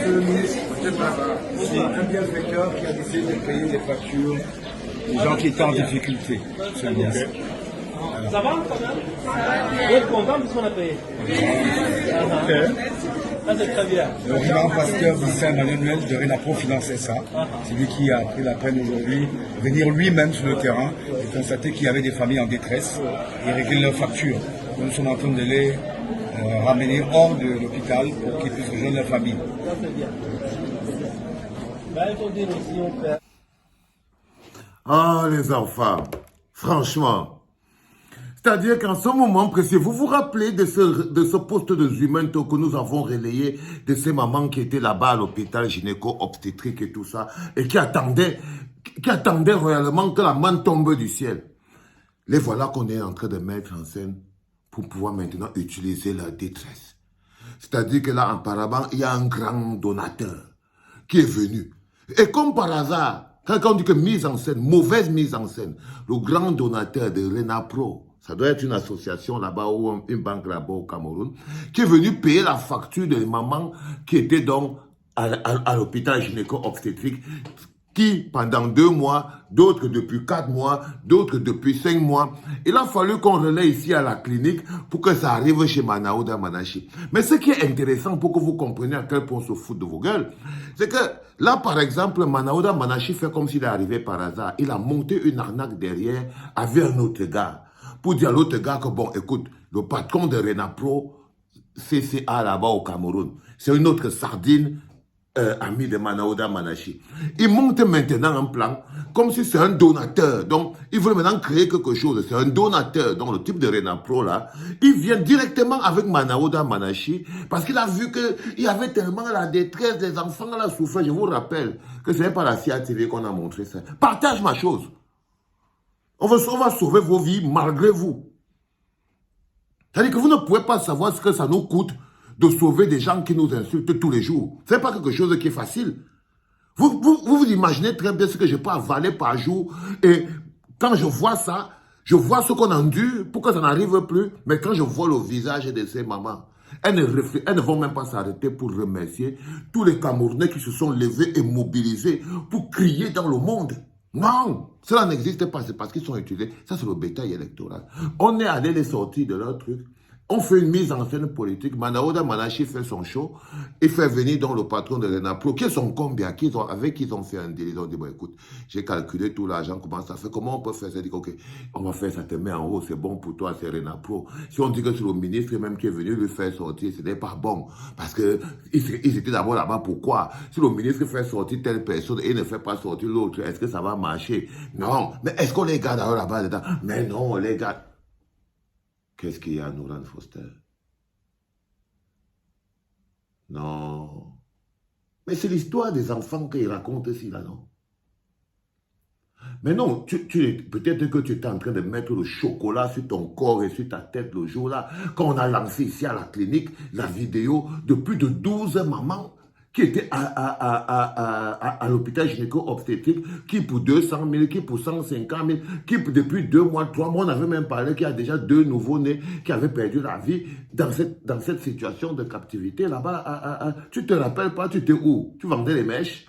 Monsieur le ministre, c'est un bienfaiteur qui a décidé de payer les factures des gens qui étaient en difficulté. Monsieur le ministre. Ça va quand même? Vous êtes content de ce qu'on a payé? Ça c'est très bien. Le grand pasteur Saint-Emmanuel de Renapro finançait ça. C'est lui qui a pris la peine aujourd'hui de venir lui-même sur le terrain et constater qu'il y avait des familles en détresse et régler leurs factures. Nous sommes en train de les ramener hors de l'hôpital pour qu'ils puissent rejoindre leur famille. Ça c'est bien. Il faut dire aussi, on fait. Ah, les enfants, franchement. C'est-à-dire qu'en ce moment précis, vous vous rappelez de ce poste de Zumento que nous avons relayé, de ces mamans qui étaient là-bas à l'hôpital gynéco-obstétrique et tout ça, et qui attendaient réellement que la main tombe du ciel. Les voilà qu'on est en train de mettre en scène pour pouvoir maintenant utiliser leur détresse. C'est-à-dire que là, apparemment, il y a un grand donateur qui est venu. Et comme par hasard, quand on dit que mise en scène, mauvaise mise en scène, le grand donateur de Renapro, ça doit être une association là-bas ou une banque là-bas au Cameroun, qui est venu payer la facture des mamans qui étaient donc à l'hôpital gynéco-obstétrique, qui pendant 2 mois, d'autres depuis 4 mois, d'autres depuis 5 mois. Il a fallu qu'on relaie ici à la clinique pour que ça arrive chez Manaouda Manachi. Mais ce qui est intéressant pour que vous compreniez à quel point on se fout de vos gueules, c'est que là, par exemple, Manaouda Manachi fait comme s'il est arrivé par hasard. Il a monté une arnaque derrière avec un autre gars. Pour dire à l'autre gars que, bon, écoute, le patron de Renapro, CCA là-bas au Cameroun, c'est une autre sardine, ami de Manaouda Manachi. Il monte maintenant un plan, comme si c'est un donateur. Donc, il veut maintenant créer quelque chose. C'est un donateur. Donc, le type de Renapro, là, il vient directement avec Manaouda Manachi, parce qu'il a vu qu'il y avait tellement la détresse des enfants, la souffrance. Je vous rappelle que ce n'est pas la CIA TV qu'on a montré ça. Partage ma chose. On va sauver vos vies malgré vous. C'est-à-dire que vous ne pouvez pas savoir ce que ça nous coûte de sauver des gens qui nous insultent tous les jours. Ce n'est pas quelque chose qui est facile. Vous imaginez très bien ce que je peux avaler par jour. Et quand je vois ça, je vois ce qu'on endure pour que ça n'arrive plus. Mais quand je vois le visage de ces mamans, elles ne vont même pas s'arrêter pour remercier tous les Camerounais qui se sont levés et mobilisés pour crier dans le monde. Non, cela n'existe pas, c'est parce qu'ils sont utilisés. Ça, c'est le bétail électoral. On est allé les sortir de leur truc. On fait une mise en scène politique. Manaouda Manachi fait son show. Il fait venir donc le patron de Renapro, qui sont combien, avec qui ils ont fait un deal. Ils ont dit, bon, écoute, j'ai calculé tout l'argent, comment ça fait, comment on peut faire ça? Ils disent, ok, on va faire ça, te met en haut, c'est bon pour toi, c'est Renapro. Si on dit que c'est le ministre même qui est venu lui faire sortir, ce n'est pas bon. Parce que ils étaient d'abord là-bas, pourquoi? Si le ministre fait sortir telle personne et ne fait pas sortir l'autre, est-ce que ça va marcher? Non. Mais est-ce qu'on les garde là-bas dedans? Mais non, on les garde. Qu'est-ce qu'il y a, Nourhan Foster? Non. Mais c'est l'histoire des enfants qu'il raconte ici, là, non? Mais non, peut-être que tu étais en train de mettre le chocolat sur ton corps et sur ta tête le jour-là, quand on a lancé ici à la clinique la vidéo de plus de 12 mamans qui étaient à l'hôpital gynéco-obstétrique, qui pour 200 000, qui pour 150 000, qui depuis 2 mois, 3 mois, on avait même parlé qu'il y a déjà 2 nouveaux-nés qui avaient perdu la vie dans cette situation de captivité là-bas. Tu te rappelles pas, tu étais où? Tu vendais les mèches?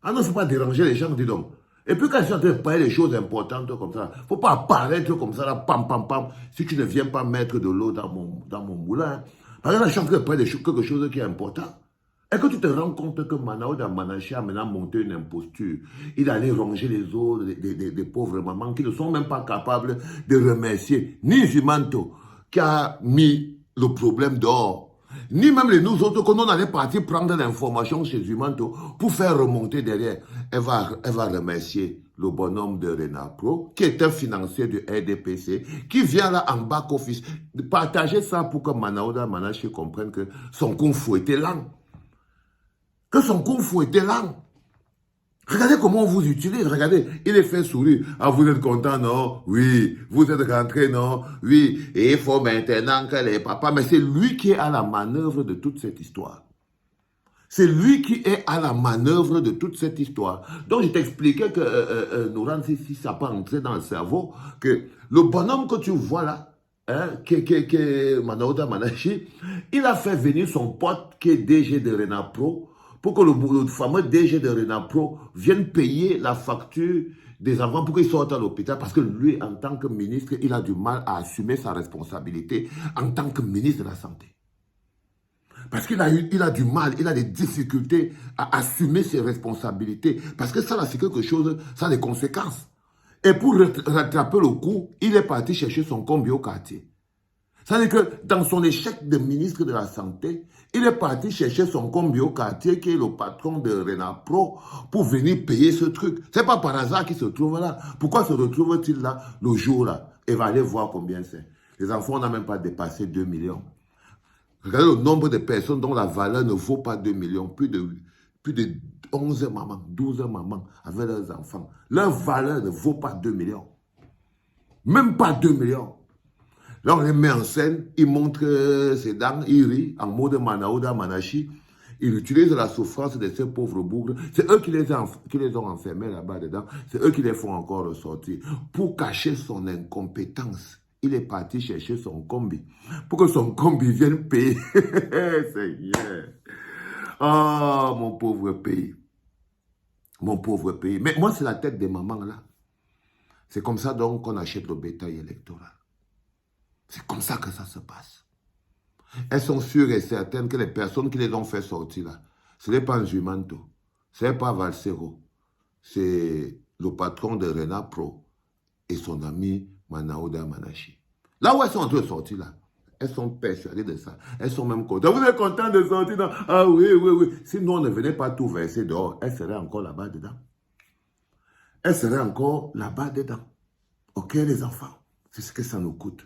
Ah non, il ne faut pas déranger les gens, dis donc. Et puis quand ils sont en train de parler des choses importantes comme ça, il ne faut pas apparaître comme ça, là, pam, pam, pam, si tu ne viens pas mettre de l'eau dans mon moulin. Par exemple, je suis en train de parler de quelque chose qui est important. Est-ce que tu te rends compte que Manaouda Manachi a maintenant monté une imposture? Il allait ronger les os des pauvres mamans qui ne sont même pas capables de remercier ni Zumento qui a mis le problème dehors, ni même les nous autres que nous allait partir prendre l'information chez Zumento pour faire remonter derrière. Elle va remercier le bonhomme de Renapro, qui est un financier du RDPC, qui vient là en back-office, de partager ça pour que Manaouda Manachi comprenne que son kung fu était lent. Que son kung fu était lent. Regardez comment on vous utilise, regardez, il est fait sourire. Ah, vous êtes content, non? Oui. Vous êtes rentré, non? Oui. Et il faut maintenant que les papas... Mais c'est lui qui est à la manœuvre de toute cette histoire. C'est lui qui est à la manœuvre de toute cette histoire. Donc, je t'expliquais que, Nourhan, si ça peut entrer dans le cerveau, que le bonhomme que tu vois là, qui est Manaouda Manachi, il a fait venir son pote qui est DG de Renapro pour que le fameux DG de Renapro vienne payer la facture des enfants pour qu'ils sortent à l'hôpital, parce que lui, en tant que ministre, il a du mal à assumer sa responsabilité en tant que ministre de la Santé. Parce qu'il a du mal, il a des difficultés à assumer ses responsabilités. Parce que ça, là, c'est quelque chose, ça a des conséquences. Et pour rattraper le coup, il est parti chercher son combi au quartier. C'est-à-dire que dans son échec de ministre de la Santé, il est parti chercher son combi au quartier, qui est le patron de Renapro, pour venir payer ce truc. C'est pas par hasard qu'il se trouve là. Pourquoi se retrouve-t-il là, le jour-là? Et va aller voir combien c'est. Les enfants n'ont même pas dépassé 2 millions. Regardez le nombre de personnes dont la valeur ne vaut pas 2 millions. Plus de 11 mamans, 12 mamans avec leurs enfants. Leur valeur ne vaut pas 2 millions. Même pas 2 millions. Là, on les met en scène, ils montrent ses dents, ils rient en mode Manaouda Manachi. Ils utilisent la souffrance de ces pauvres bougres. C'est eux qui les ont enfermés là-bas dedans. C'est eux qui les font encore ressortir. Pour cacher son incompétence, il est parti chercher son combi. Pour que son combi vienne payer. Seigneur. Oh, mon pauvre pays. Mon pauvre pays. Mais moi, c'est la tête des mamans là. C'est comme ça donc qu'on achète le bétail électoral. C'est comme ça que ça se passe. Elles sont sûres et certaines que les personnes qui les ont fait sortir là, ce n'est pas Nzumanto, ce n'est pas Valsero, c'est le patron de Renapro et son ami Manaouda Manachi. Là où elles sont en train de sortir là, elles sont persuadées de ça. Elles sont même contentes. Vous êtes contents de sortir là? Ah oui, oui, oui. Si nous, on ne venait pas tout verser dehors, elles seraient encore là-bas dedans. Elles seraient encore là-bas dedans. Ok, les enfants? C'est ce que ça nous coûte.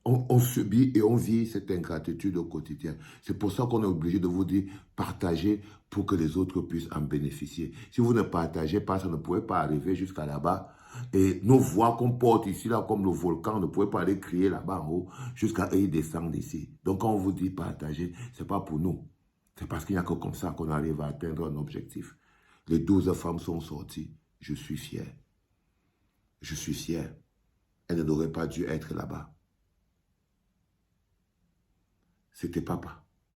On subit et on vit cette ingratitude au quotidien. C'est pour ça qu'on est obligé de vous dire partagez pour que les autres puissent en bénéficier. Si vous ne partagez pas, ça ne pourrait pas arriver jusqu'à là-bas. Et nos voix qu'on porte ici, là, comme le volcan, ne pourraient pas aller crier là-bas en haut jusqu'à eux descendre ici. Donc quand on vous dit partagez, ce n'est pas pour nous. C'est parce qu'il n'y a que comme ça qu'on arrive à atteindre un objectif. Les 12 femmes sont sorties. Je suis fier. Je suis fier. Elles n'auraient pas dû être là-bas. C'était papa.